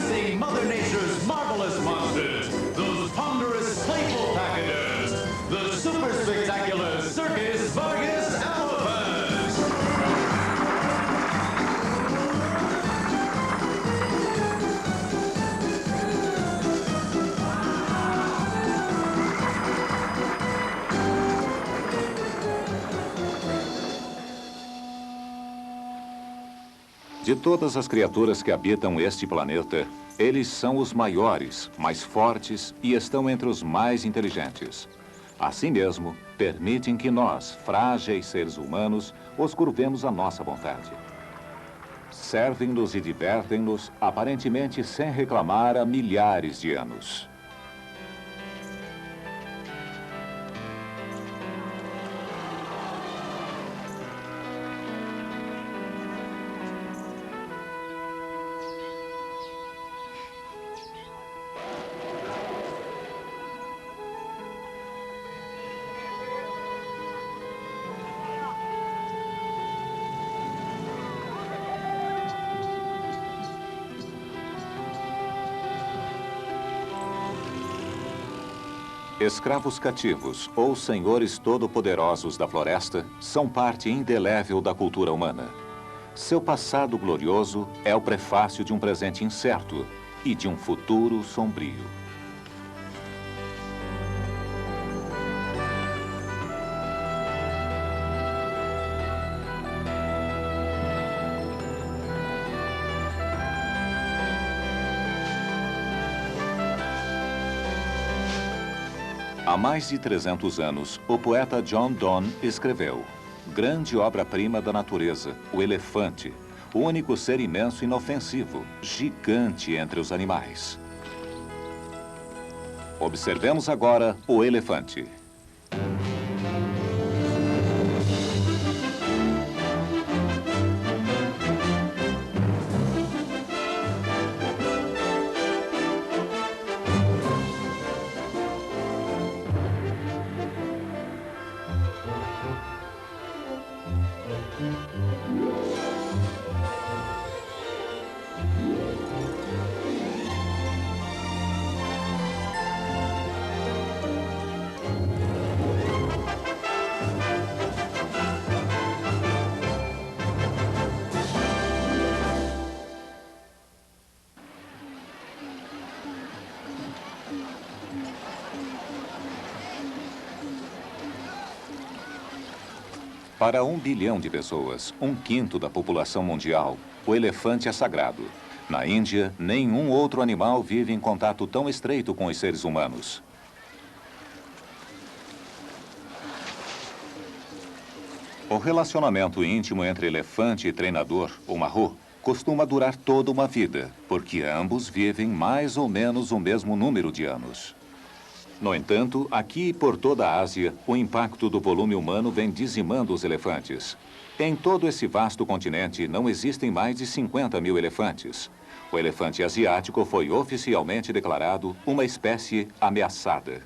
Introducing Mother Nature's marvelous monsters, those ponderous, playful packagers, the super spectacular Circus Vargas Elephants. De todas as criaturas que habitam este planeta, eles são os maiores, mais fortes e estão entre os mais inteligentes. Assim mesmo, permitem que nós, frágeis seres humanos, os curvemos à nossa vontade. Servem-nos e divertem-nos, aparentemente sem reclamar, há milhares de anos. Escravos cativos ou senhores todo-poderosos da floresta são parte indelével da cultura humana. Seu passado glorioso é o prefácio de um presente incerto e de um futuro sombrio. Há mais de 300 anos, o poeta John Donne escreveu: grande obra-prima da natureza, o elefante, o único ser imenso e inofensivo, gigante entre os animais. Observemos agora o elefante. Para 1 bilhão de pessoas, 1/5 da população mundial, o elefante é sagrado. Na Índia, nenhum outro animal vive em contato tão estreito com os seres humanos. O relacionamento íntimo entre elefante e treinador, o Mahu, costuma durar toda uma vida, porque ambos vivem mais ou menos o mesmo número de anos. No entanto, aqui e por toda a Ásia, o impacto do volume humano vem dizimando os elefantes. Em todo esse vasto continente, não existem mais de 50 mil elefantes. O elefante asiático foi oficialmente declarado uma espécie ameaçada.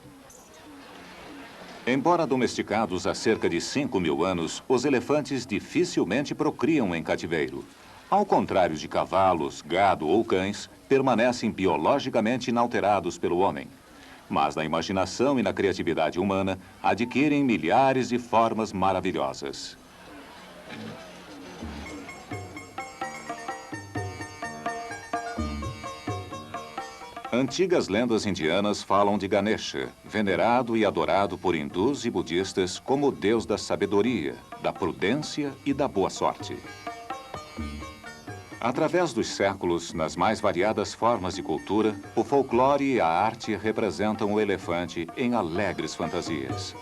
Embora domesticados há cerca de 5 mil anos, os elefantes dificilmente procriam em cativeiro. Ao contrário de cavalos, gado ou cães, permanecem biologicamente inalterados pelo homem. Mas na imaginação e na criatividade humana, adquirem milhares de formas maravilhosas. Antigas lendas indianas falam de Ganesha, venerado e adorado por hindus e budistas como o deus da sabedoria, da prudência e da boa sorte. Através dos séculos, nas mais variadas formas de cultura, o folclore e a arte representam o elefante em alegres fantasias.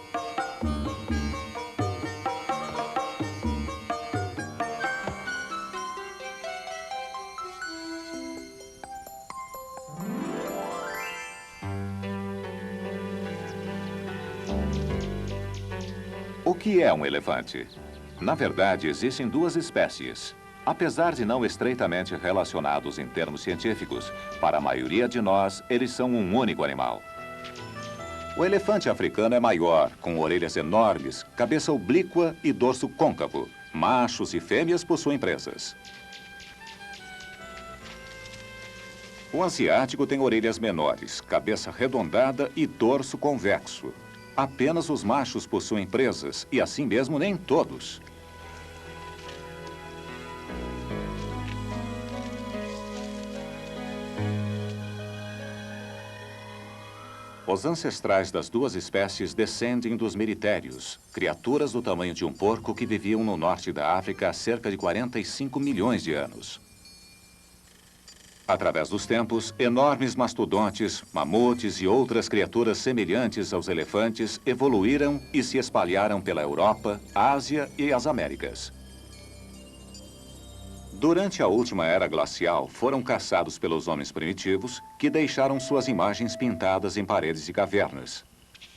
O que é um elefante? Na verdade, existem duas espécies. Apesar de não estreitamente relacionados em termos científicos, para a maioria de nós, eles são um único animal. O elefante africano é maior, com orelhas enormes, cabeça oblíqua e dorso côncavo. Machos e fêmeas possuem presas. O asiático tem orelhas menores, cabeça arredondada e dorso convexo. Apenas os machos possuem presas, e assim mesmo nem todos. Os ancestrais das duas espécies descendem dos meritérios, criaturas do tamanho de um porco que viviam no norte da África há cerca de 45 milhões de anos. Através dos tempos, enormes mastodontes, mamutes e outras criaturas semelhantes aos elefantes evoluíram e se espalharam pela Europa, Ásia e as Américas. Durante a última era glacial, foram caçados pelos homens primitivos, que deixaram suas imagens pintadas em paredes de cavernas.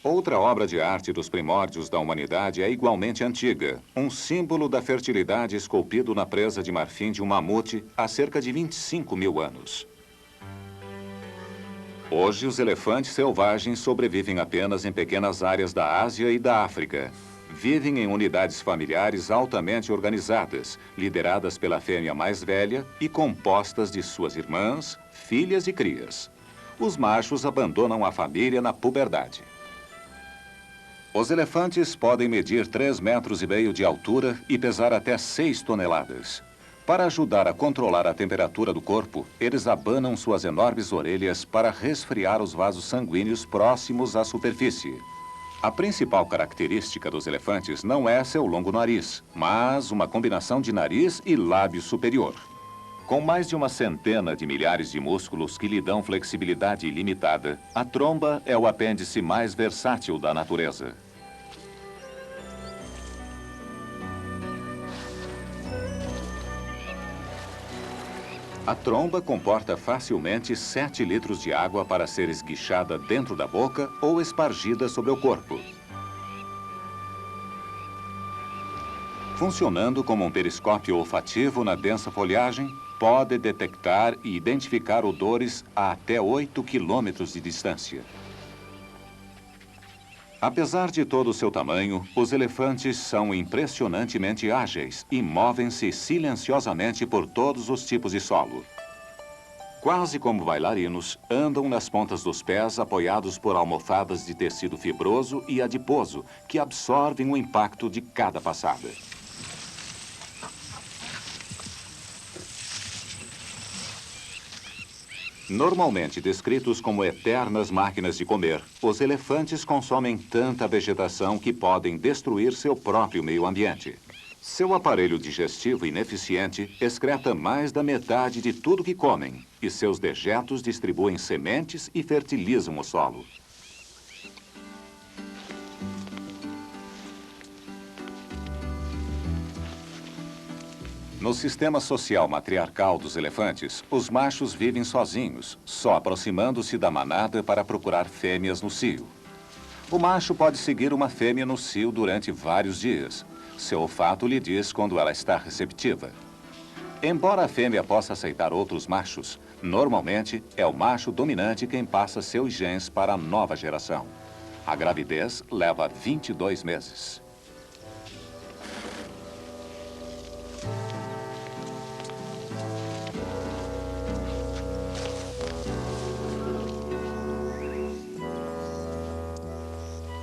Outra obra de arte dos primórdios da humanidade é igualmente antiga, um símbolo da fertilidade esculpido na presa de marfim de um mamute há cerca de 25 mil anos. Hoje, os elefantes selvagens sobrevivem apenas em pequenas áreas da Ásia e da África. Vivem em unidades familiares altamente organizadas, lideradas pela fêmea mais velha e compostas de suas irmãs, filhas e crias. Os machos abandonam a família na puberdade. Os elefantes podem medir 3,5 metros de altura e pesar até 6 toneladas. Para ajudar a controlar a temperatura do corpo, eles abanam suas enormes orelhas para resfriar os vasos sanguíneos próximos à superfície. A principal característica dos elefantes não é seu longo nariz, mas uma combinação de nariz e lábio superior. Com mais de uma centena de milhares de músculos que lhe dão flexibilidade ilimitada, a tromba é o apêndice mais versátil da natureza. A tromba comporta facilmente 7 litros de água para ser esguichada dentro da boca ou espargida sobre o corpo. Funcionando como um periscópio olfativo na densa folhagem, pode detectar e identificar odores a até 8 quilômetros de distância. Apesar de todo o seu tamanho, os elefantes são impressionantemente ágeis e movem-se silenciosamente por todos os tipos de solo. Quase como bailarinos, andam nas pontas dos pés apoiados por almofadas de tecido fibroso e adiposo, que absorvem o impacto de cada passada. Normalmente descritos como eternas máquinas de comer, os elefantes consomem tanta vegetação que podem destruir seu próprio meio ambiente. Seu aparelho digestivo ineficiente excreta mais da metade de tudo que comem, e seus dejetos distribuem sementes e fertilizam o solo. No sistema social matriarcal dos elefantes, os machos vivem sozinhos, só aproximando-se da manada para procurar fêmeas no cio. O macho pode seguir uma fêmea no cio durante vários dias. Seu olfato lhe diz quando ela está receptiva. Embora a fêmea possa aceitar outros machos, normalmente é o macho dominante quem passa seus genes para a nova geração. A gravidez leva 22 meses.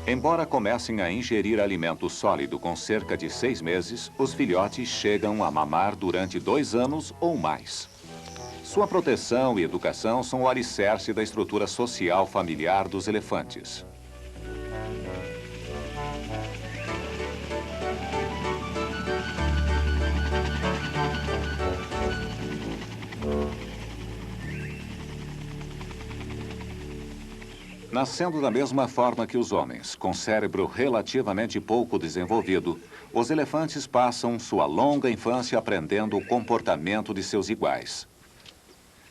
Embora comecem a ingerir alimento sólido com cerca de 6 meses, os filhotes chegam a mamar durante 2 anos ou mais. Sua proteção e educação são o alicerce da estrutura social familiar dos elefantes. Nascendo da mesma forma que os homens, com cérebro relativamente pouco desenvolvido, os elefantes passam sua longa infância aprendendo o comportamento de seus iguais.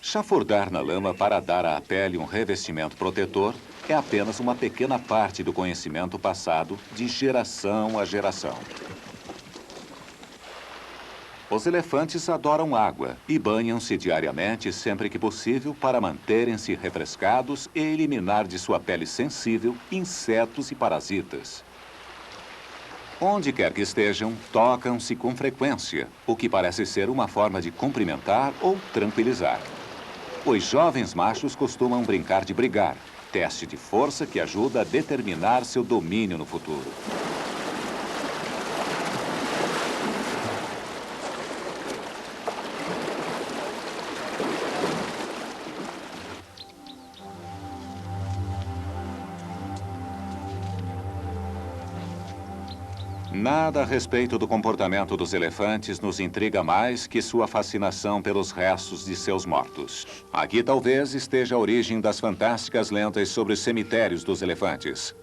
Chafurdar na lama para dar à pele um revestimento protetor é apenas uma pequena parte do conhecimento passado de geração a geração. Os elefantes adoram água e banham-se diariamente sempre que possível para manterem-se refrescados e eliminar de sua pele sensível insetos e parasitas. Onde quer que estejam, tocam-se com frequência, o que parece ser uma forma de cumprimentar ou tranquilizar. Os jovens machos costumam brincar de brigar, teste de força que ajuda a determinar seu domínio no futuro. Nada a respeito do comportamento dos elefantes nos intriga mais que sua fascinação pelos restos de seus mortos. Aqui talvez esteja a origem das fantásticas lendas sobre os cemitérios dos elefantes.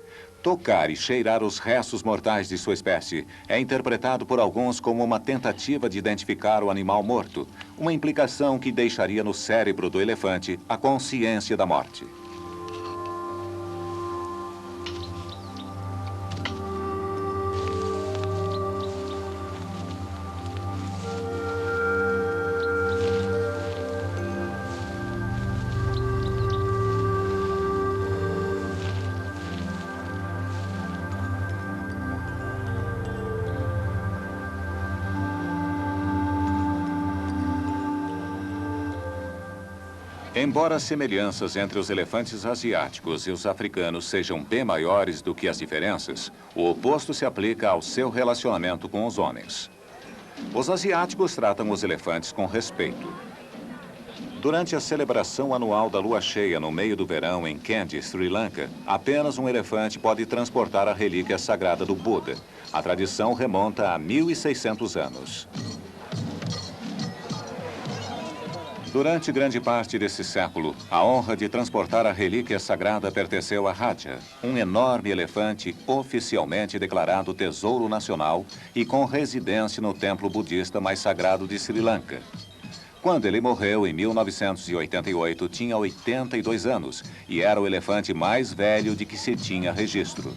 Tocar e cheirar os restos mortais de sua espécie é interpretado por alguns como uma tentativa de identificar o animal morto, uma implicação que deixaria no cérebro do elefante a consciência da morte. Embora as semelhanças entre os elefantes asiáticos e os africanos sejam bem maiores do que as diferenças, o oposto se aplica ao seu relacionamento com os homens. Os asiáticos tratam os elefantes com respeito. Durante a celebração anual da lua cheia no meio do verão em Kandy, Sri Lanka, apenas um elefante pode transportar a relíquia sagrada do Buda. A tradição remonta a 1.600 anos. Durante grande parte desse século, a honra de transportar a relíquia sagrada pertenceu a Raja, um enorme elefante oficialmente declarado tesouro nacional e com residência no templo budista mais sagrado de Sri Lanka. Quando ele morreu em 1988, tinha 82 anos e era o elefante mais velho de que se tinha registro.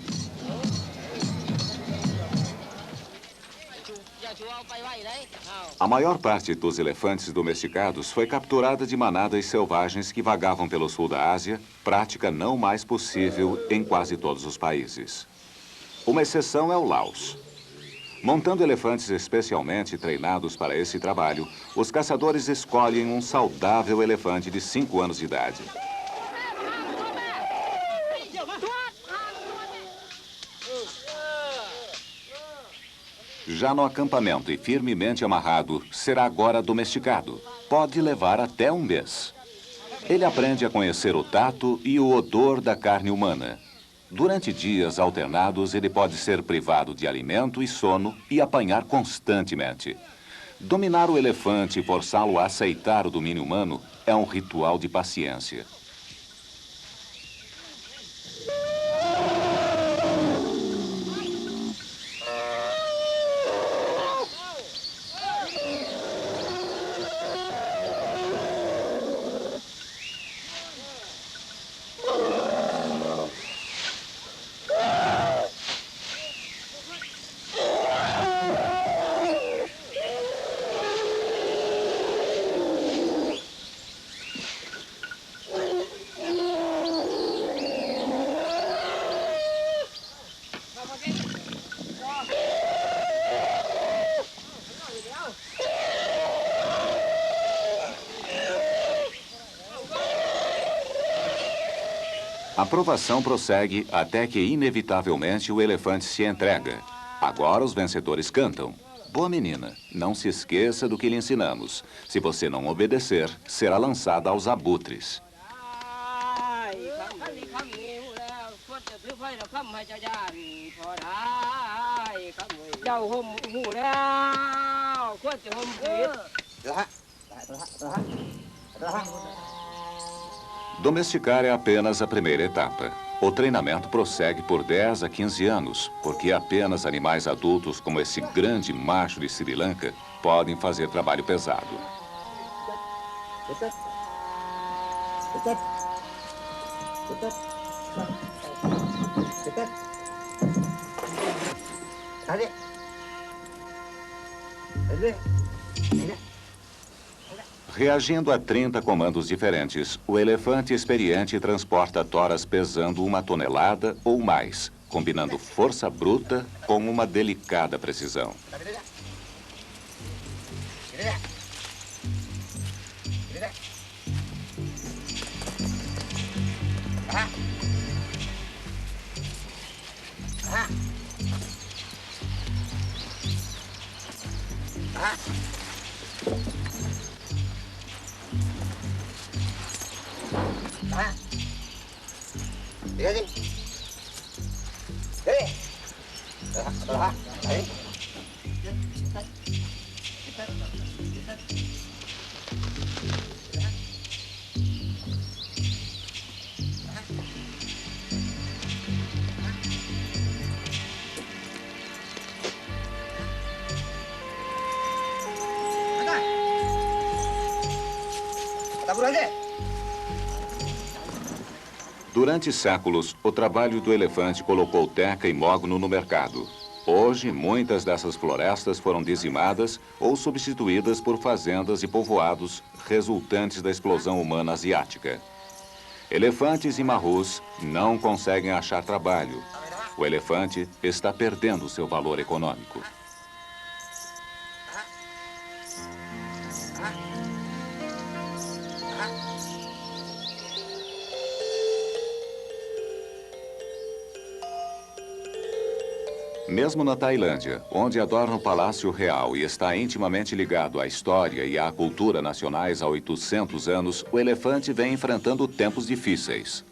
A maior parte dos elefantes domesticados foi capturada de manadas selvagens que vagavam pelo sul da Ásia, prática não mais possível em quase todos os países. Uma exceção é o Laos. Montando elefantes especialmente treinados para esse trabalho, os caçadores escolhem um saudável elefante de 5 anos de idade. Já no acampamento e firmemente amarrado, será agora domesticado. Pode levar até um mês. Ele aprende a conhecer o tato e o odor da carne humana. Durante dias alternados, ele pode ser privado de alimento e sono e apanhar constantemente. Dominar o elefante e forçá-lo a aceitar o domínio humano é um ritual de paciência. A provação prossegue até que, inevitavelmente, o elefante se entrega. Agora os vencedores cantam. Boa menina, não se esqueça do que lhe ensinamos. Se você não obedecer, será lançada aos abutres. Domesticar é apenas a primeira etapa. O treinamento prossegue por 10 a 15 anos, porque apenas animais adultos como esse grande macho de Sri Lanka podem fazer trabalho pesado. Reagindo a 30 comandos diferentes, o elefante experiente transporta toras pesando 1 tonelada ou mais, combinando força bruta com uma delicada precisão. Lihatin. Hei. Dah. Hei. Durante séculos, o trabalho do elefante colocou teca e mogno no mercado. Hoje, muitas dessas florestas foram dizimadas ou substituídas por fazendas e povoados resultantes da explosão humana asiática. Elefantes e marrus não conseguem achar trabalho. O elefante está perdendo seu valor econômico. Mesmo na Tailândia, onde adorna o Palácio Real e está intimamente ligado à história e à cultura nacionais há 800 anos, o elefante vem enfrentando tempos difíceis.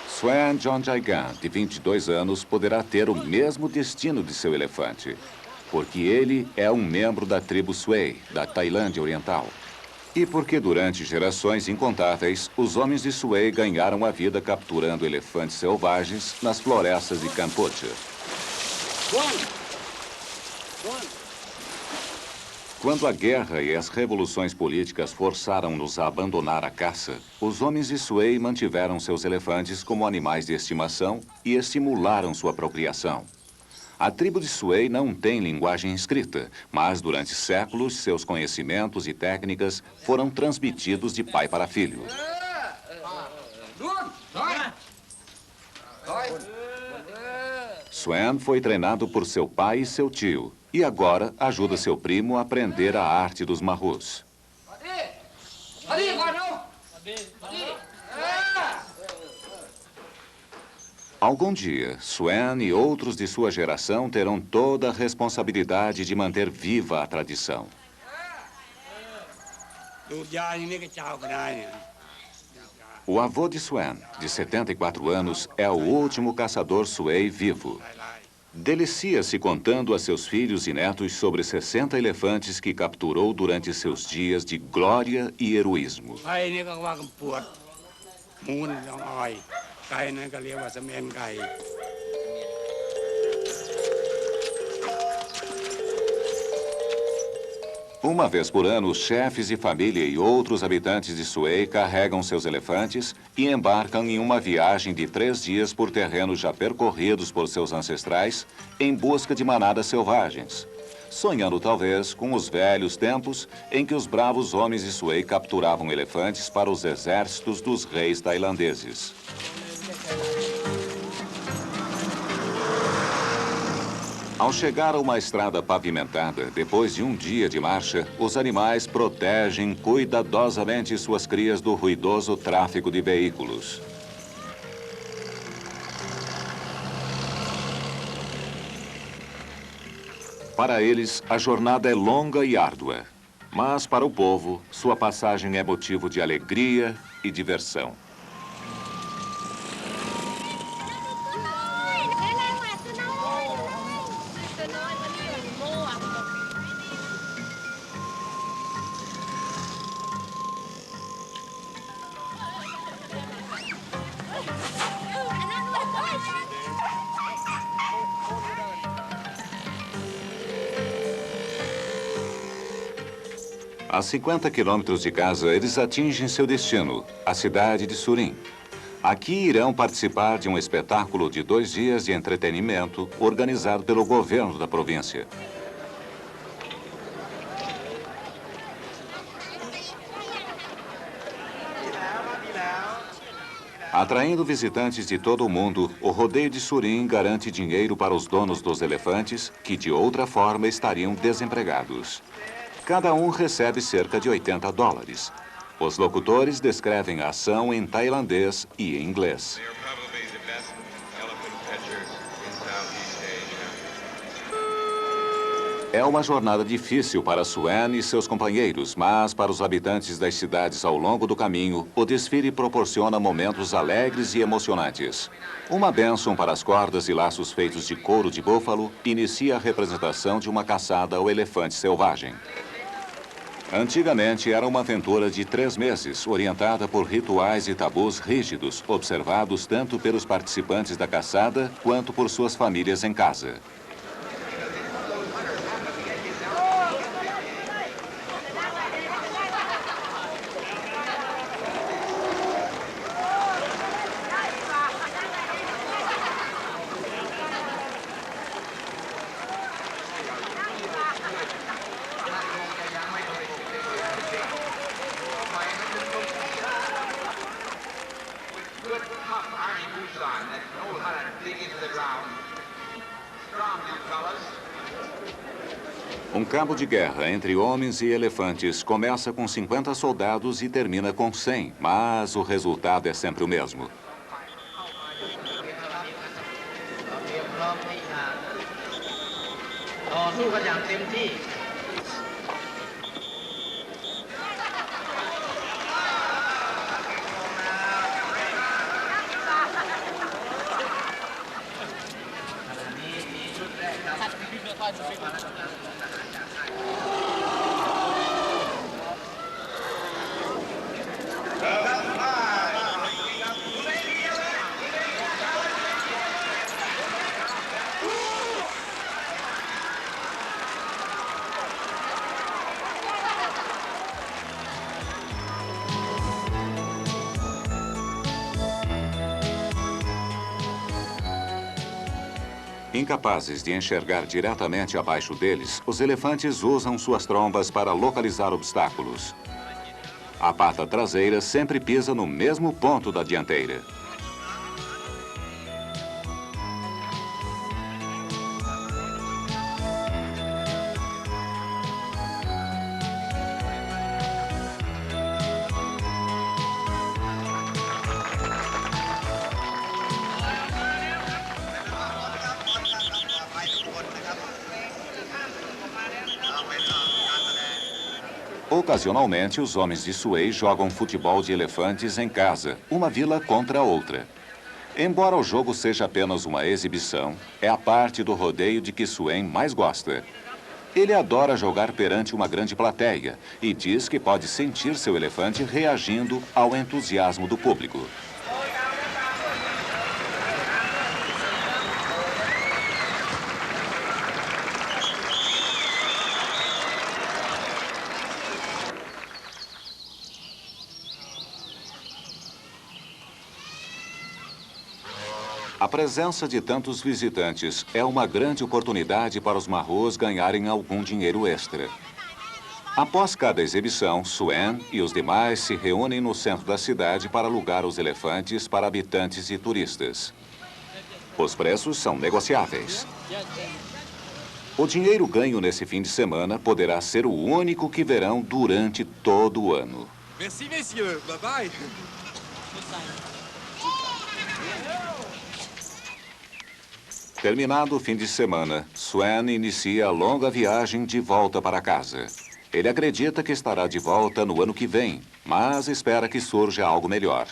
Swan Jonjaigan, de 22 anos, poderá ter o mesmo destino de seu elefante, porque ele é um membro da tribo Sui, da Tailândia Oriental. E porque durante gerações incontáveis, os homens de Sui ganharam a vida capturando elefantes selvagens nas florestas de Kampuchea. Quando a guerra e as revoluções políticas forçaram-nos a abandonar a caça, os homens de Sui mantiveram seus elefantes como animais de estimação e estimularam sua procriação. A tribo de Sui não tem linguagem escrita, mas durante séculos seus conhecimentos e técnicas foram transmitidos de pai para filho. Swan foi treinado por seu pai e seu tio, e agora ajuda seu primo a aprender a arte dos marrus. Algum dia, Swan e outros de sua geração terão toda a responsabilidade de manter viva a tradição. O avô de Swan, de 74 anos, é o último caçador Sui vivo. Delicia-se contando a seus filhos e netos sobre 60 elefantes que capturou durante seus dias de glória e heroísmo. Uma vez por ano, chefes de família e outros habitantes de Sui carregam seus elefantes e embarcam em uma viagem de 3 dias por terrenos já percorridos por seus ancestrais em busca de manadas selvagens, sonhando talvez com os velhos tempos em que os bravos homens de Sui capturavam elefantes para os exércitos dos reis tailandeses. Ao chegar a uma estrada pavimentada, depois de um dia de marcha, os animais protegem cuidadosamente suas crias do ruidoso tráfego de veículos. Para eles, a jornada é longa e árdua, mas para o povo, sua passagem é motivo de alegria e diversão. A 50 quilômetros de casa, eles atingem seu destino, a cidade de Surin. Aqui irão participar de um espetáculo de 2 dias de entretenimento organizado pelo governo da província. Atraindo visitantes de todo o mundo, o rodeio de Surin garante dinheiro para os donos dos elefantes, que de outra forma estariam desempregados. Cada um recebe cerca de $80. Os locutores descrevem a ação em tailandês e em inglês. É uma jornada difícil para Suen e seus companheiros, mas para os habitantes das cidades ao longo do caminho, o desfile proporciona momentos alegres e emocionantes. Uma bênção para as cordas e laços feitos de couro de búfalo inicia a representação de uma caçada ao elefante selvagem. Antigamente era uma aventura de 3 meses, orientada por rituais e tabus rígidos, observados tanto pelos participantes da caçada quanto por suas famílias em casa. Um cabo de guerra entre homens e elefantes começa com 50 soldados e termina com 100, mas o resultado é sempre o mesmo. Incapazes de enxergar diretamente abaixo deles, os elefantes usam suas trombas para localizar obstáculos. A pata traseira sempre pisa no mesmo ponto da dianteira. Ocasionalmente, os homens de Sui jogam futebol de elefantes em casa, uma vila contra a outra. Embora o jogo seja apenas uma exibição, é a parte do rodeio de que Suen mais gosta. Ele adora jogar perante uma grande plateia e diz que pode sentir seu elefante reagindo ao entusiasmo do público. A presença de tantos visitantes é uma grande oportunidade para os marrôs ganharem algum dinheiro extra. Após cada exibição, Suen e os demais se reúnem no centro da cidade para alugar os elefantes para habitantes e turistas. Os preços são negociáveis. O dinheiro ganho nesse fim de semana poderá ser o único que verão durante todo o ano. Merci, messieurs. Bye-bye. Terminado o fim de semana, Suen inicia a longa viagem de volta para casa. Ele acredita que estará de volta no ano que vem, mas espera que surja algo melhor.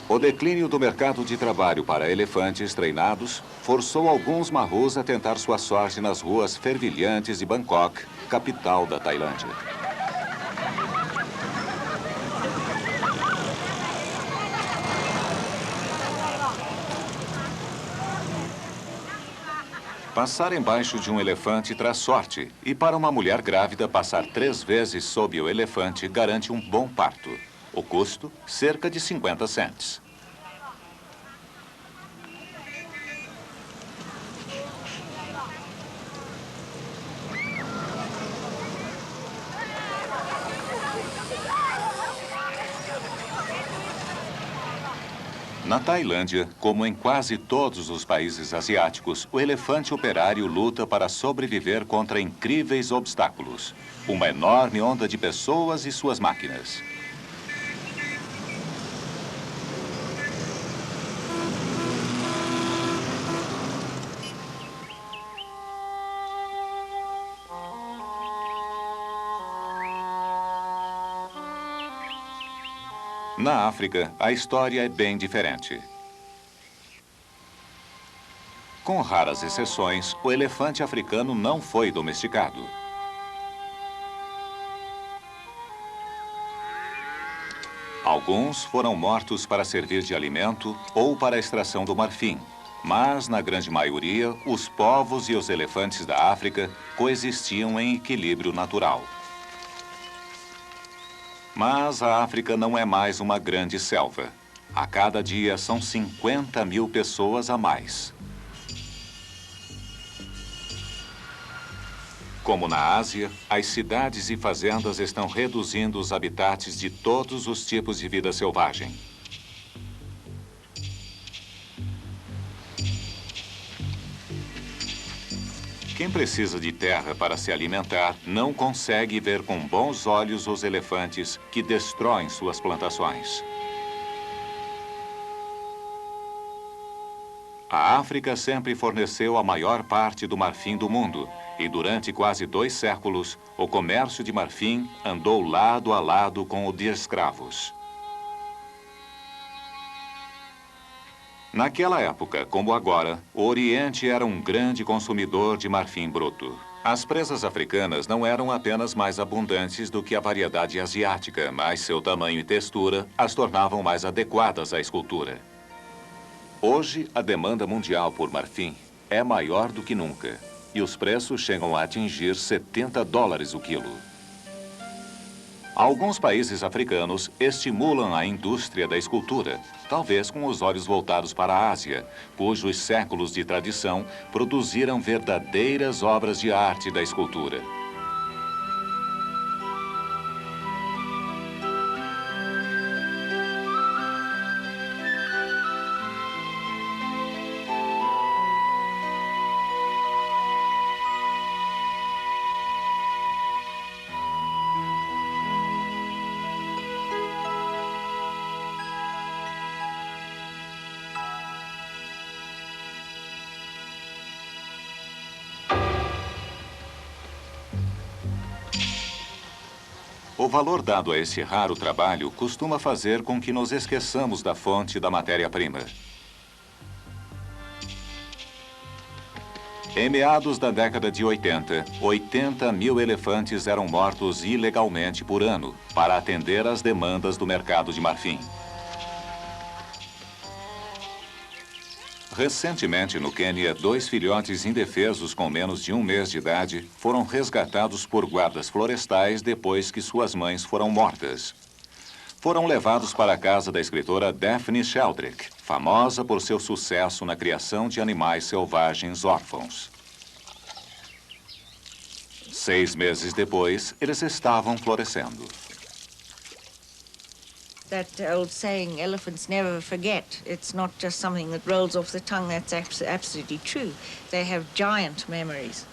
O declínio do mercado de trabalho para elefantes treinados forçou alguns marrôs a tentar sua sorte nas ruas fervilhantes de Bangkok, capital da Tailândia. Passar embaixo de um elefante traz sorte, e para uma mulher grávida, passar 3 vezes sob o elefante garante um bom parto. O custo, cerca de 50 cents. Na Tailândia, como em quase todos os países asiáticos, o elefante operário luta para sobreviver contra incríveis obstáculos. Uma enorme onda de pessoas e suas máquinas. Na África, a história é bem diferente. Com raras exceções, o elefante africano não foi domesticado. Alguns foram mortos para servir de alimento ou para a extração do marfim, mas, na grande maioria, os povos e os elefantes da África coexistiam em equilíbrio natural. Mas a África não é mais uma grande selva. A cada dia são 50 mil pessoas a mais. Como na Ásia, as cidades e fazendas estão reduzindo os habitats de todos os tipos de vida selvagem. Quem precisa de terra para se alimentar não consegue ver com bons olhos os elefantes que destroem suas plantações. A África sempre forneceu a maior parte do marfim do mundo e durante quase 2 séculos o comércio de marfim andou lado a lado com o de escravos. Naquela época, como agora, o Oriente era um grande consumidor de marfim bruto. As presas africanas não eram apenas mais abundantes do que a variedade asiática, mas seu tamanho e textura as tornavam mais adequadas à escultura. Hoje, a demanda mundial por marfim é maior do que nunca, e os preços chegam a atingir $70 o quilo. Alguns países africanos estimulam a indústria da escultura, talvez com os olhos voltados para a Ásia, cujos séculos de tradição produziram verdadeiras obras de arte da escultura. O valor dado a esse raro trabalho costuma fazer com que nos esqueçamos da fonte da matéria-prima. Em meados da década de 80 mil elefantes eram mortos ilegalmente por ano para atender às demandas do mercado de marfim. Recentemente, no Quênia, 2 filhotes indefesos com menos de 1 mês de idade foram resgatados por guardas florestais depois que suas mães foram mortas. Foram levados para a casa da escritora Daphne Sheldrake, famosa por seu sucesso na criação de animais selvagens órfãos. 6 meses depois, eles estavam florescendo. That old saying, elephants never forget. It's not just something that rolls off the tongue. That's absolutely true. They have giant memories.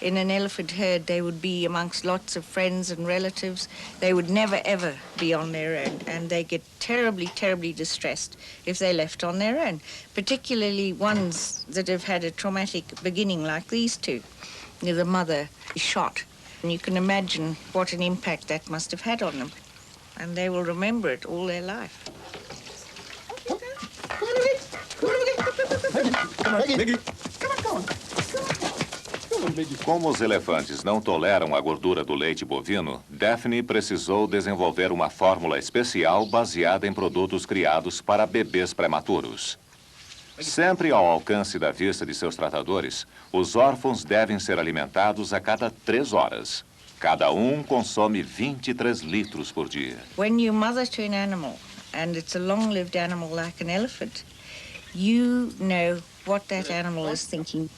In an elephant herd, they would be amongst lots of friends and relatives. They would never, ever be on their own, and they get terribly, terribly distressed if they're left on their own, particularly ones that have had a traumatic beginning like these two. The mother is shot, and you can imagine what an impact that must have had on them. And they will remember it all their life. Como os elefantes não toleram a gordura do leite bovino, Daphne precisou desenvolver uma fórmula especial baseada em produtos criados para bebês prematuros. Sempre ao alcance da vista de seus tratadores, os órfãos devem ser alimentados a cada 3 horas. Cada um consome 23 litros por dia. When you mother to an animal, and it's a long-lived animal like an elephant, you know what that animal is thinking.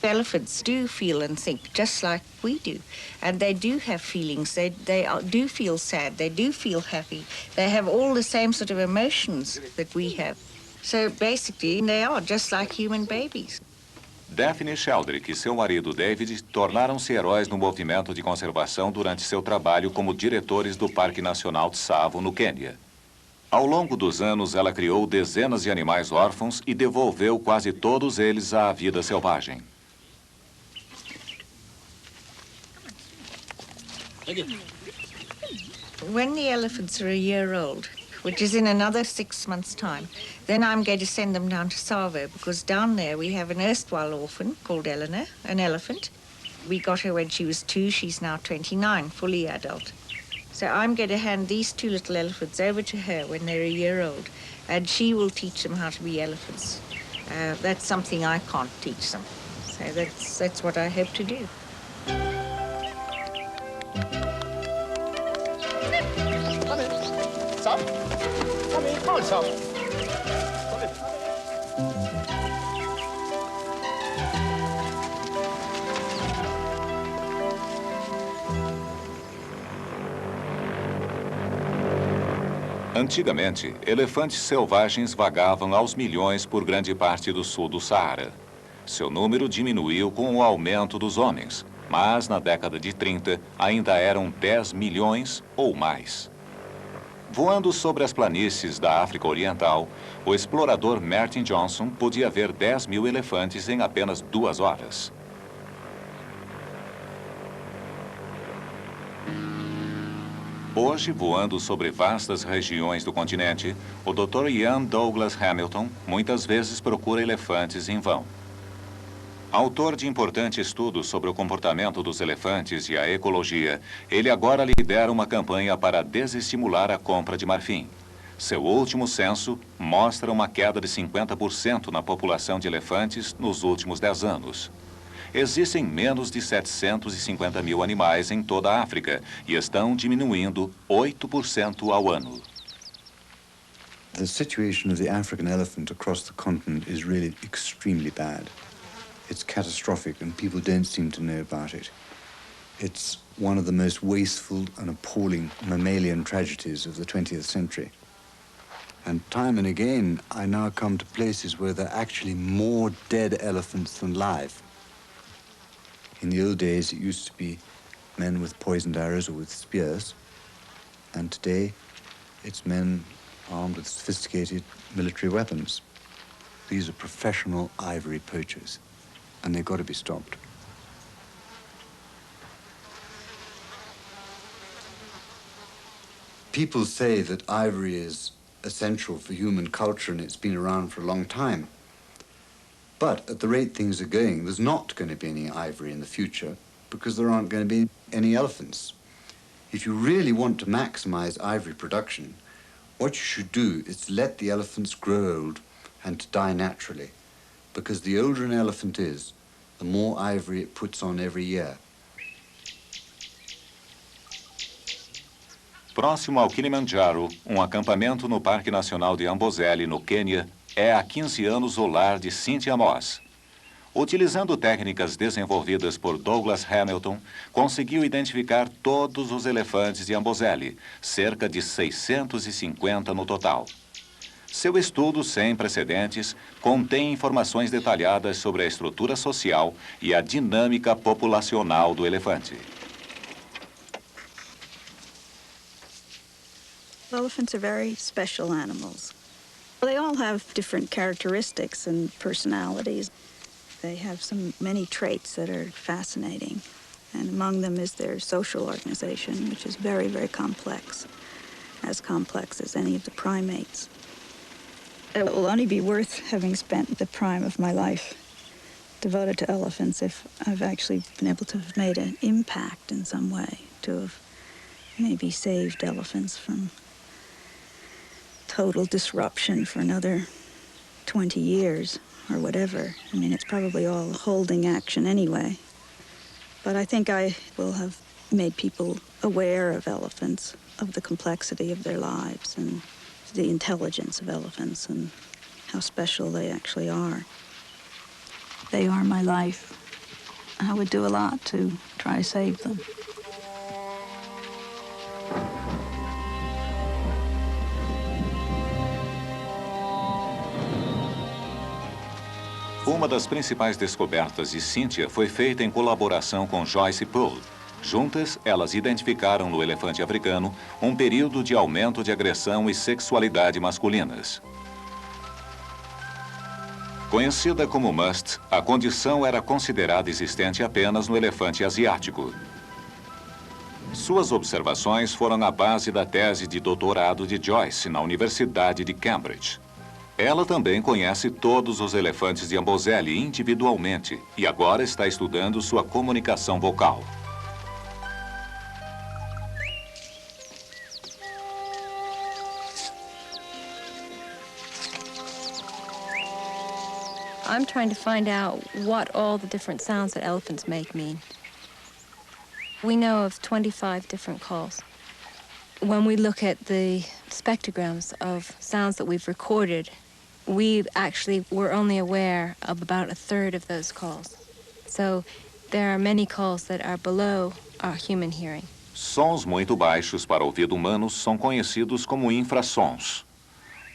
Elephants do feel and think just like we do, and they do have feelings. Do feel sad, they do feel happy. They have all the same sort of emotions that we have. So basically, they are just like human babies. Daphne Sheldrick e seu marido David tornaram-se heróis no movimento de conservação durante seu trabalho como diretores do Parque Nacional Tsavo, no Quênia. Ao longo dos anos, ela criou dezenas de animais órfãos e devolveu quase todos eles à vida selvagem. When the elephants are a year old, which is in another 6 months' time, then I'm going to send them down to Tsavo, because down there we have an erstwhile orphan called Eleanor, an elephant. We got her when she was 2, she's now 29, fully adult. So I'm going to hand these 2 little elephants over to her when they're a year old, and she will teach them how to be elephants. That's something I can't teach them. So that's what I hope to do. Come in. Stop. Come in. Come on, stop. Antigamente, elefantes selvagens vagavam aos milhões por grande parte do sul do Saara. Seu número diminuiu com o aumento dos homens, mas na década de 30 ainda eram 10 milhões ou mais. Voando sobre as planícies da África Oriental, o explorador Martin Johnson podia ver 10.000 elefantes em apenas 2 horas. Hoje, voando sobre vastas regiões do continente, o Dr. Ian Douglas Hamilton muitas vezes procura elefantes em vão. Autor de importante estudo sobre o comportamento dos elefantes e a ecologia, ele agora lidera uma campanha para desestimular a compra de marfim. Seu último censo mostra uma queda de 50% na população de elefantes nos últimos 10 anos. Existem menos de 750 mil animais em toda a África e estão diminuindo 8% ao ano. The situation of the African elephant across the continent is really extremely bad. It's catastrophic and people don't seem to know about it. It's one of the most wasteful and appalling mammalian tragedies of the 20th century. And time and again, I now come to places where there are actually more dead elephants than live. In the old days, it used to be men with poisoned arrows or with spears. And today, it's men armed with sophisticated military weapons. These are professional ivory poachers, and they've got to be stopped. People say that ivory is essential for human culture and it's been around for a long time. But at the rate things are going, there's not going to be any ivory in the future because there aren't going to be any elephants. If you really want to maximize ivory production, what you should do is let the elephants grow old and to die naturally, because the older an elephant is, the more ivory it puts on every year. Próximo ao Kilimanjaro, um acampamento no Parque Nacional de Amboseli, no Quênia, é há 15 anos o lar de Cynthia Moss. Utilizando técnicas desenvolvidas por Douglas Hamilton, conseguiu identificar todos os elefantes de Amboseli, cerca de 650 no total. Seu estudo, sem precedentes, contém informações detalhadas sobre a estrutura social e a dinâmica populacional do elefante. Elephants are very special animals. They all have different characteristics and personalities. They have many traits that are fascinating, and among them is their social organization, which is very, very complex as any of the primates. It will only be worth having spent the prime of my life devoted to elephants if I've actually been able to have made an impact in some way, to have maybe saved elephants from total disruption for another 20 years or whatever. I mean, it's probably all holding action anyway. But I think I will have made people aware of elephants, of the complexity of their lives and the intelligence of elephants and how special they actually are. They are my life. I would do a lot to try to save them. Uma das principais descobertas de Cynthia foi feita em colaboração com Joyce Poole. Juntas, elas identificaram no elefante africano um período de aumento de agressão e sexualidade masculinas. Conhecida como MUST, a condição era considerada existente apenas no elefante asiático. Suas observações foram a base da tese de doutorado de Joyce na Universidade de Cambridge. Ela também conhece todos os elefantes de Amboseli individualmente e agora está estudando sua comunicação vocal. I'm trying to find out what all the different sounds that elephants make mean. We know of 25 different calls. When we look at the spectrograms of sounds that we've recorded, we actually were only aware of about a third of those calls. So there are many calls that are below our human hearing. Sons muito baixos para o ouvido humano são conhecidos como infrassons.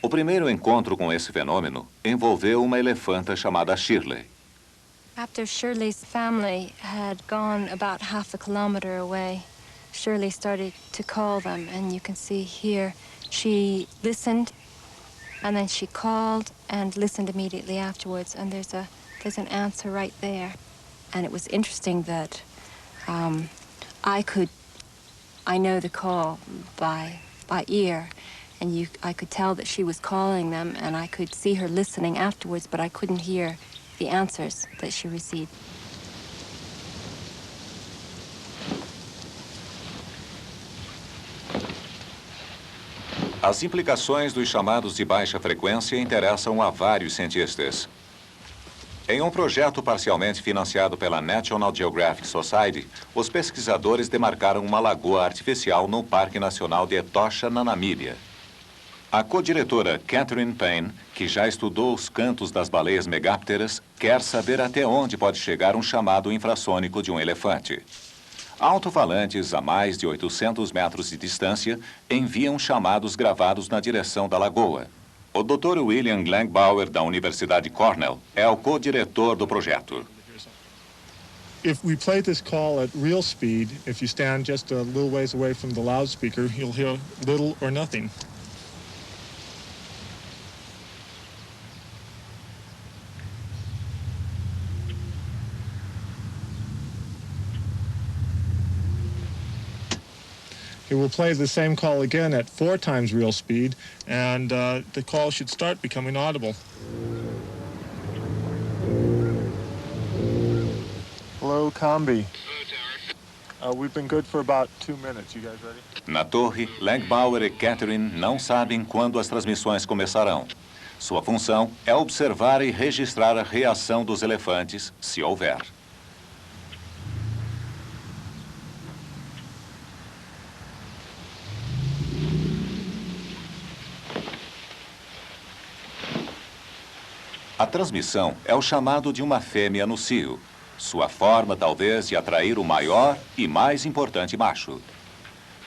O primeiro encontro com esse fenômeno envolveu uma elefanta chamada Shirley. After Shirley's family had gone about half a kilometer away, Shirley started to call them, and you can see here she listened, and then she called and listened immediately afterwards, and there's an answer right there. And it was interesting that I know the call by ear, and I could tell that she was calling them, and I could see her listening afterwards, but I couldn't hear the answers that she received. As implicações dos chamados de baixa frequência interessam a vários cientistas. Em um projeto parcialmente financiado pela National Geographic Society, os pesquisadores demarcaram uma lagoa artificial no Parque Nacional de Etosha, na Namíbia. A co-diretora Catherine Payne, que já estudou os cantos das baleias megápteras, quer saber até onde pode chegar um chamado infrassônico de um elefante. Alto-falantes a mais de 800 metros de distância enviam chamados gravados na direção da lagoa. O Dr. William Langbauer, da Universidade Cornell, é o co-diretor do projeto. If we play this call at real speed, if you stand just a little ways away from the loudspeaker, you'll hear little or nothing. It will play the same call again at 4 times real speed, and the call should start becoming audible. Hello, Combi. We've been good for about 2 minutes. You guys ready? Na torre, Langbauer e Catherine não sabem quando as transmissões começarão. Sua função é observar e registrar a reação dos elefantes, se houver. A transmissão é o chamado de uma fêmea no cio. Sua forma, talvez, de atrair o maior e mais importante macho.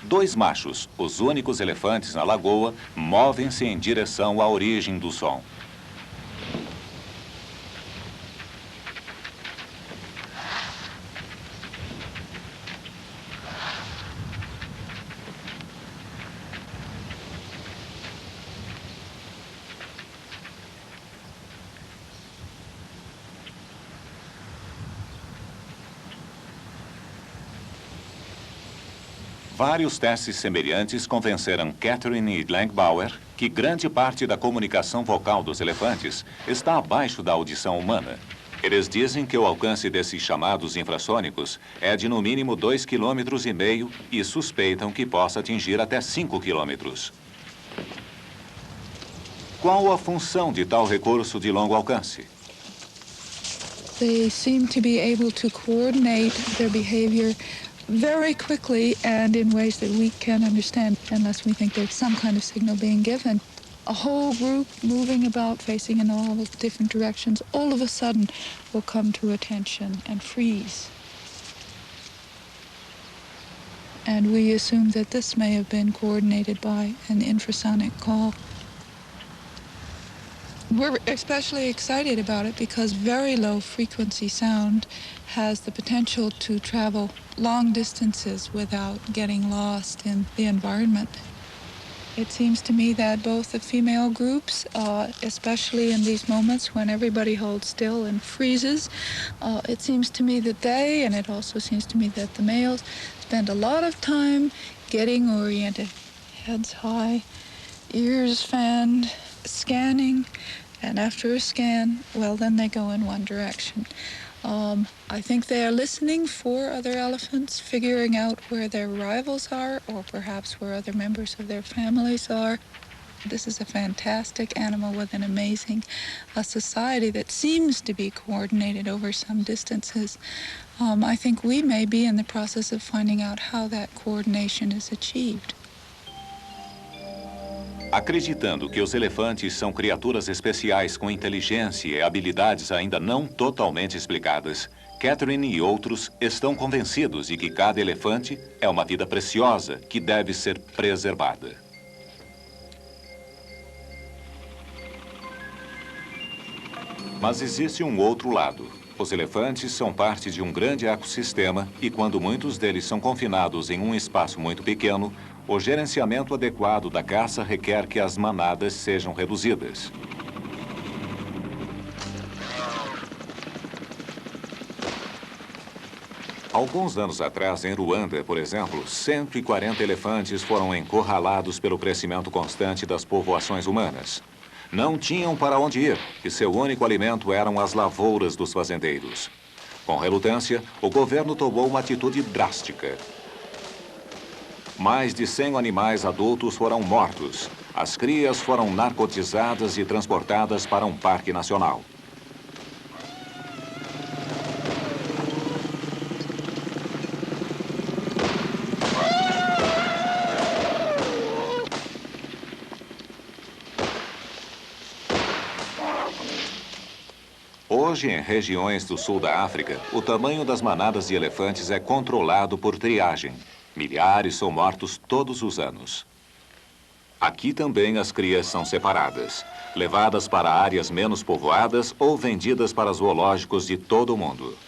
2 machos, os únicos elefantes na lagoa, movem-se em direção à origem do som. Vários testes semelhantes convenceram Catherine e Langbauer que grande parte da comunicação vocal dos elefantes está abaixo da audição humana. Eles dizem que o alcance desses chamados infrassônicos é de no mínimo 2,5 km e suspeitam que possa atingir até 5 km. Qual a função de tal recurso de longo alcance? They seem to be able to coordinate their behavior very quickly and in ways that we can't understand unless we think there's some kind of signal being given. a whole group moving about, facing in all different directions, all of a sudden will come to attention and freeze. And we assume that this may have been coordinated by an infrasonic call. We're especially excited about it because very low frequency sound has the potential to travel long distances without getting lost in the environment. It seems to me that both the female groups, especially in these moments when everybody holds still and freezes, it seems to me that they, and it also seems to me that the males, spend a lot of time getting oriented. Heads high, ears fanned, scanning, and after a scan, well, then they go in one direction. I think they are listening for other elephants, figuring out where their rivals are, or perhaps where other members of their families are. This is a fantastic animal with an amazing society that seems to be coordinated over some distances. I think we may be in the process of finding out how that coordination is achieved. Acreditando que os elefantes são criaturas especiais com inteligência e habilidades ainda não totalmente explicadas, Catherine e outros estão convencidos de que cada elefante é uma vida preciosa que deve ser preservada. Mas existe um outro lado. Os elefantes são parte de um grande ecossistema e quando muitos deles são confinados em um espaço muito pequeno, o gerenciamento adequado da caça requer que as manadas sejam reduzidas. Alguns anos atrás, em Ruanda, por exemplo, 140 elefantes foram encurralados pelo crescimento constante das povoações humanas. Não tinham para onde ir e seu único alimento eram as lavouras dos fazendeiros. Com relutância, o governo tomou uma atitude drástica. Mais de 100 animais adultos foram mortos. As crias foram narcotizadas e transportadas para um parque nacional. Hoje, em regiões do sul da África, o tamanho das manadas de elefantes é controlado por triagem. Milhares são mortos todos os anos. Aqui também as crias são separadas, levadas para áreas menos povoadas ou vendidas para zoológicos de todo o mundo.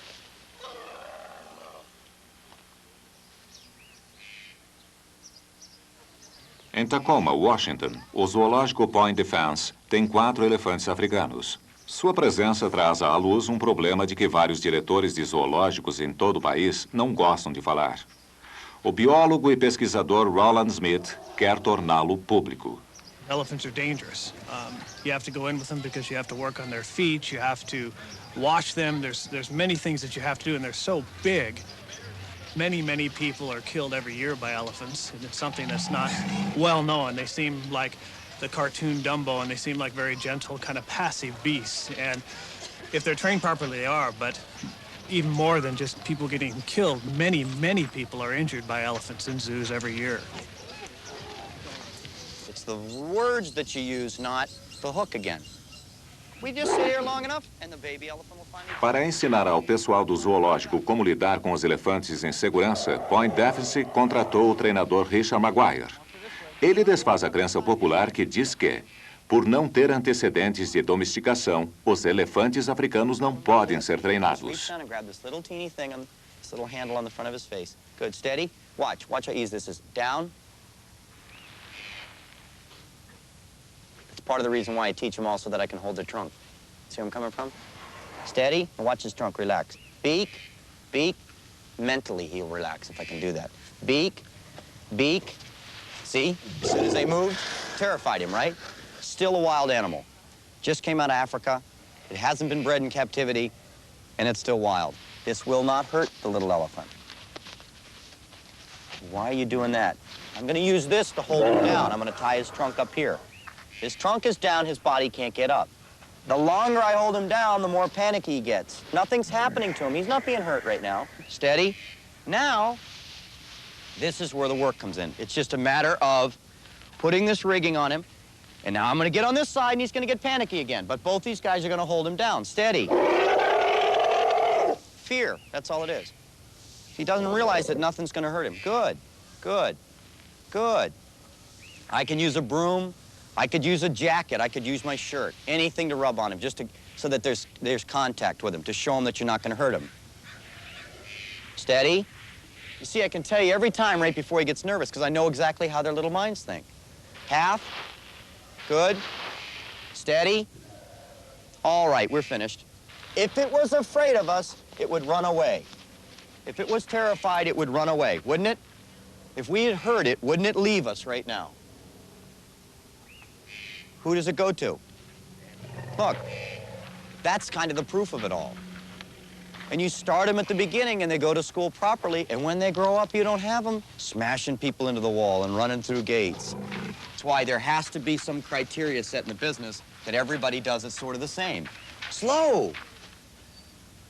Em Tacoma, Washington, o zoológico Point Defense tem 4 elefantes africanos. Sua presença traz à luz um problema de que vários diretores de zoológicos em todo o país não gostam de falar. O biólogo e pesquisador Roland Smith quer torná-lo público. Elephants are dangerous. You have to go in with them because you have to work on their feet, you have to wash them. There's many things that you have to do, and they're so big. Many people are killed every year by elephants, and it's something that's not well known. They seem like the cartoon Dumbo, and they seem like very gentle, kind of passive beasts. And if they're trained properly, they are, but even more than just people getting killed, many people are injured by elephants in zoos every year. It's the words that you use, not the hook again. We just sit here long enough, and the baby elephant will finally... Para ensinar ao pessoal do zoológico como lidar com os elefantes em segurança, Point Defense contratou o treinador Richard Maguire. Ele desfaz a crença popular que diz que, por não ter antecedentes de domesticação, os elefantes africanos não podem ser treinados. Good, steady. Watch how easy this is. Down. It's part of the reason why I teach them also that I can hold their trunk. See where I'm coming from? Steady, and watch his trunk relax. Beak, beak. Mentally he'll relax if I can do that. Beak, beak. See, as soon as they moved, terrified him, right? Still a wild animal. Just came out of Africa. It hasn't been bred in captivity, and it's still wild. This will not hurt the little elephant. Why are you doing that? I'm going to use this to hold him down. I'm going to tie his trunk up here. His trunk is down, his body can't get up. The longer I hold him down, the more panicky he gets. Nothing's happening to him. He's not being hurt right now. Steady. Now, this is where the work comes in. It's just a matter of putting this rigging on him, And now I'm going to get on this side, and he's going to get panicky again. But both these guys are going to hold him down. Steady. Fear. That's all it is. He doesn't realize that nothing's going to hurt him. Good. Good. Good. I can use a broom. I could use a jacket. I could use my shirt. Anything to rub on him, just so that there's contact with him, to show him that you're not going to hurt him. Steady. You see, I can tell you every time right before he gets nervous, because I know exactly how their little minds think. Half. Good. Steady. All right, we're finished. If it was afraid of us, it would run away. If it was terrified, it would run away, wouldn't it? If we had heard it, wouldn't it leave us right now? Who does it go to? Look, that's kind of the proof of it all. And you start them at the beginning and they go to school properly, and when they grow up, you don't have them smashing people into the wall and running through gates. That's why there has to be some criteria set in the business that everybody does it sort of the same. Slow.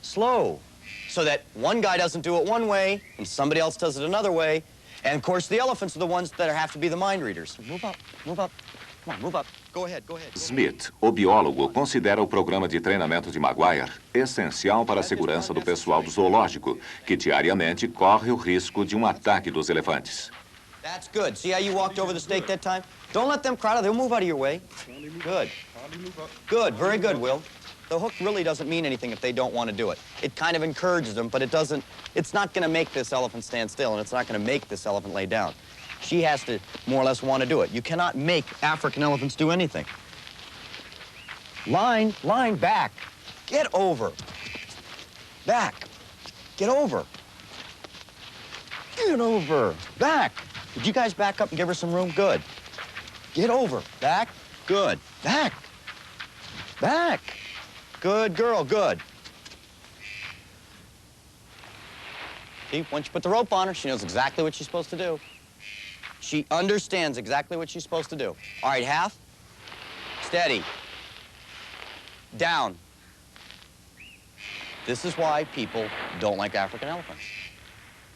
Slow. So that one guy doesn't do it one way and somebody else does it another way. And of course, the elephants are the ones that have to be the mind readers. Move up, move up. Come on, move up. Go ahead, go ahead. Smith, o biólogo, considera o programa de treinamento de Maguire essencial para a segurança do pessoal do zoológico, que diariamente corre o risco de ataque dos elefantes. That's good. See how you walked over the stake that time? Don't let them crowd out. They'll move out of your way. Good. Good. Very good, Will. The hook really doesn't mean anything if they don't want to do it. It kind of encourages them, but it's not going to make this elephant stand still, and it's not going to make this elephant lay down. She has to more or less want to do it. You cannot make African elephants do anything. Line back. Get over. Back. Get over. Get over. Back. Did you guys back up and give her some room? Good. Get over. Back. Good. Back. Back. Good girl. Good. See, once you put the rope on her, she knows exactly what she's supposed to do. She understands exactly what she's supposed to do. All right, half. Steady. Down. This is why people don't like African elephants.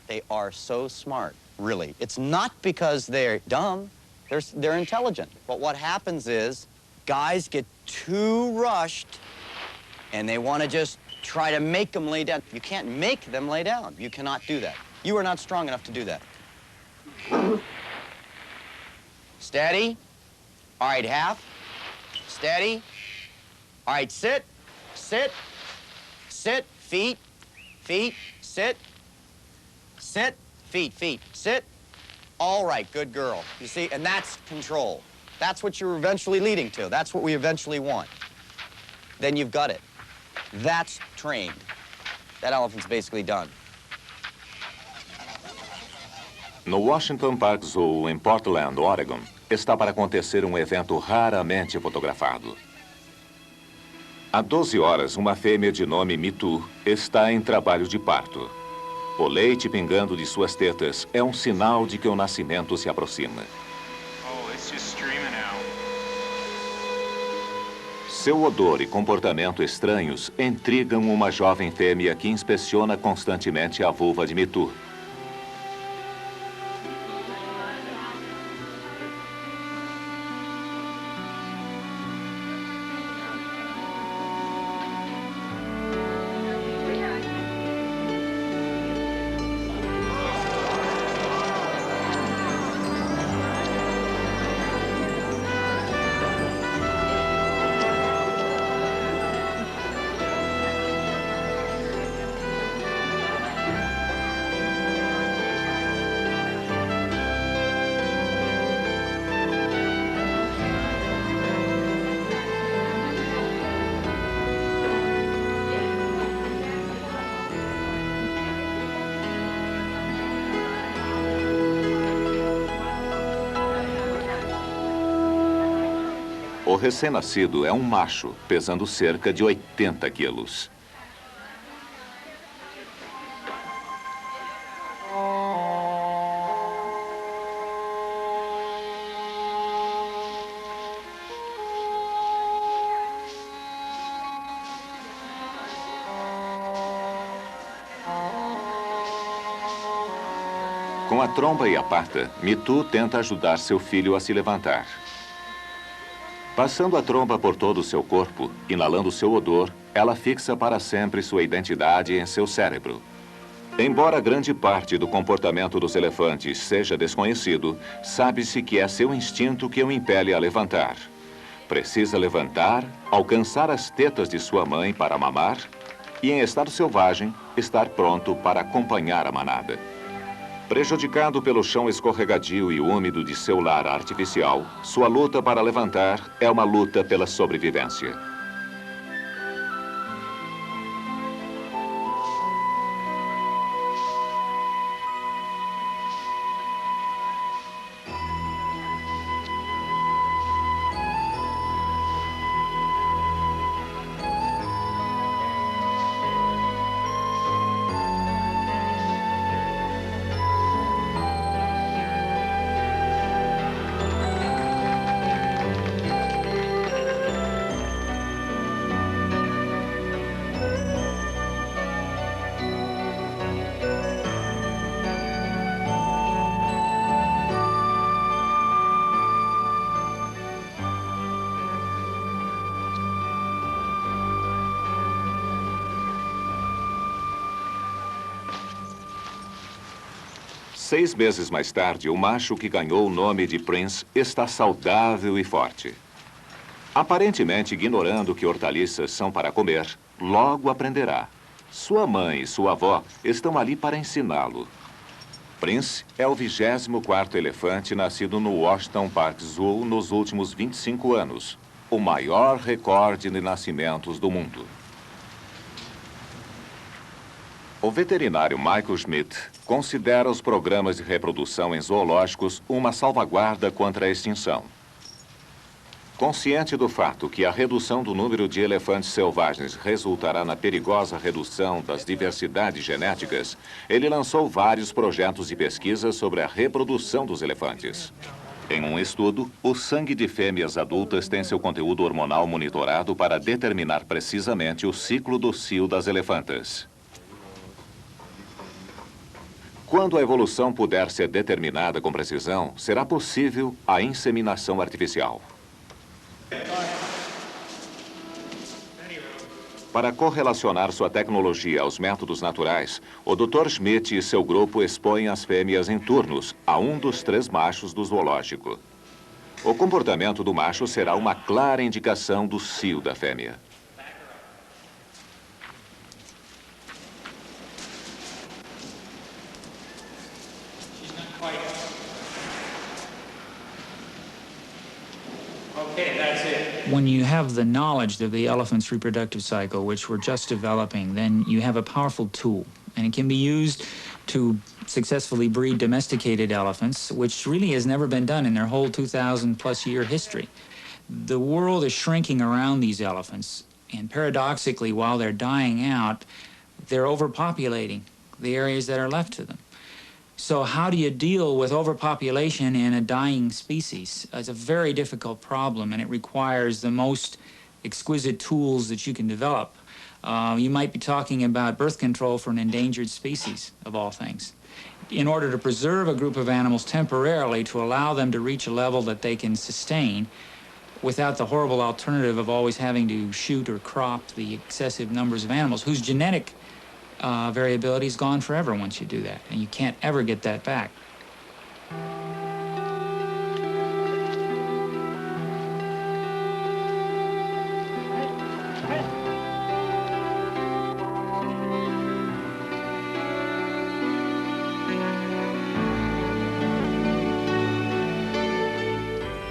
They are so smart, really. It's not because they're dumb. They're intelligent. But what happens is guys get too rushed and they want to just try to make them lay down. You can't make them lay down. You cannot do that. You are not strong enough to do that. Steady. All right, half. Steady. All right, sit. Sit. Sit. Feet. Feet. Sit. Sit. Feet. Feet. Sit. All right, good girl. You see, and that's control. That's what you're eventually leading to. That's what we eventually want. Then you've got it. That's trained. That elephant's basically done. No Washington Park Zoo, em Portland, Oregon, está para acontecer um evento raramente fotografado. Há 12 horas, uma fêmea de nome Mitu está em trabalho de parto. O leite pingando de suas tetas é um sinal de que o nascimento se aproxima. Oh, it's just streaming out. Seu odor e comportamento estranhos intrigam uma jovem fêmea que inspeciona constantemente a vulva de Mitu. O recém-nascido é um macho, pesando cerca de 80 quilos. Com a tromba e a pata, Mitu tenta ajudar seu filho a se levantar. Passando a tromba por todo o seu corpo, inalando seu odor, ela fixa para sempre sua identidade em seu cérebro. Embora grande parte do comportamento dos elefantes seja desconhecido, sabe-se que é seu instinto que o impele a levantar. Precisa levantar, alcançar as tetas de sua mãe para mamar e, em estado selvagem, estar pronto para acompanhar a manada. Prejudicado pelo chão escorregadio e úmido de seu lar artificial, sua luta para levantar é uma luta pela sobrevivência. Seis meses mais tarde, o macho que ganhou o nome de Prince está saudável e forte. Aparentemente ignorando que hortaliças são para comer, logo aprenderá. Sua mãe e sua avó estão ali para ensiná-lo. Prince é o 24º elefante nascido no Washington Park Zoo nos últimos 25 anos, o maior recorde de nascimentos do mundo. O veterinário Michael Schmidt considera os programas de reprodução em zoológicos uma salvaguarda contra a extinção. Consciente do fato que a redução do número de elefantes selvagens resultará na perigosa redução das diversidades genéticas, ele lançou vários projetos de pesquisa sobre a reprodução dos elefantes. Em um estudo, o sangue de fêmeas adultas tem seu conteúdo hormonal monitorado para determinar precisamente o ciclo do cio das elefantas. Quando a evolução puder ser determinada com precisão, será possível a inseminação artificial. Para correlacionar sua tecnologia aos métodos naturais, o Dr. Schmidt e seu grupo expõem as fêmeas em turnos a um dos 3 machos do zoológico. O comportamento do macho será uma clara indicação do cio da fêmea. When you have the knowledge of the elephant's reproductive cycle, which we're just developing, then you have a powerful tool, and it can be used to successfully breed domesticated elephants, which really has never been done in their whole 2,000-plus year history. The world is shrinking around these elephants, and paradoxically, while they're dying out, they're overpopulating the areas that are left to them. So how do you deal with overpopulation in a dying species? It's a very difficult problem, and it requires the most exquisite tools that you can develop. You might be talking about birth control for an endangered species, of all things. In order to preserve a group of animals temporarily, to allow them to reach a level that they can sustain without the horrible alternative of always having to shoot or crop the excessive numbers of animals whose genetic variability is gone forever once you do that, and you can't ever get that back.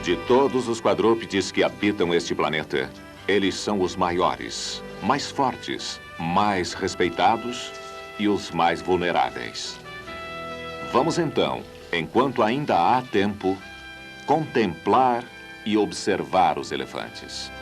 De todos os quadrúpedes que habitam este planeta, eles são os maiores, mais fortes, mais respeitados e os mais vulneráveis. Vamos então, enquanto ainda há tempo, contemplar e observar os elefantes.